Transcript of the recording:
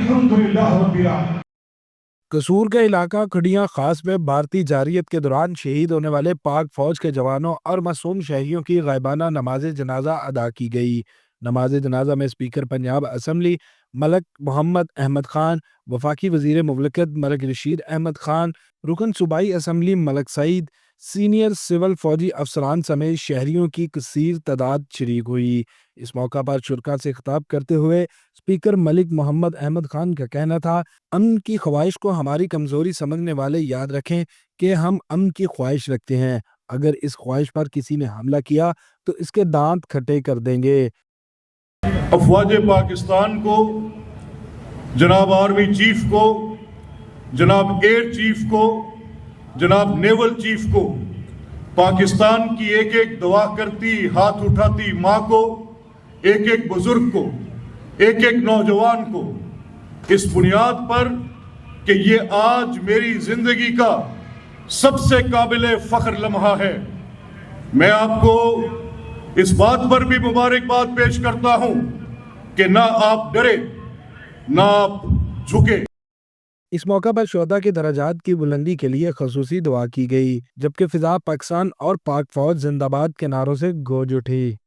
अल्हम्दुलिल्लाह रब्बिल आलमीन। कसूर का इलाका खड़ियाँ खास में भारतीय जारियत के दौरान शहीद होने वाले पाक फौज के जवानों और मासूम शहरियों की गायबाना नमाज जनाजा अदा की गई। नमाज जनाजा में स्पीकर पंजाब असम्बली मलक मोहम्मद अहमद खान, वफाकी वजीर मुमलिकत मलक रशीद अहमद खान, रुकन सूबाई assembly Malik Saeed, senior civil फौजी अफसरान समेत शहरियों की कसीर तादाद शरीक हुई। इस मौका पर शुरका से खिताब करते हुए स्पीकर मलिक मोहम्मद अहमद खान का कहना था, अमन की ख्वाहिश को हमारी कमजोरी समझने वाले याद रखें कि हम अमन की ख्वाहिश रखते हैं। अगर इस ख्वाहिश पर किसी ने हमला किया तो इसके दांत खट्टे कर देंगे। अफवाज पाकिस्तान को, जनाब आर्मी चीफ को, जनाब एयर चीफ को, जनाब नेवल चीफ को, पाकिस्तान की एक एक दुआ करती हाथ उठाती माँ को, एक एक बुजुर्ग को, एक एक नौजवान को, इस बुनियाद पर कि ये आज मेरी जिंदगी का सबसे काबिल फख्र लम्हा है, मैं आपको इस बात पर भी मुबारकबाद पेश करता हूं कि ना आप डरे ना आप झुके। इस मौका पर शोहदा के दराजात की बुलंदी के लिए खसूसी दुआ की गई, जबकि फिजा पाकिस्तान और पाक फौज जिंदाबाद के नारों से गूंज उठी।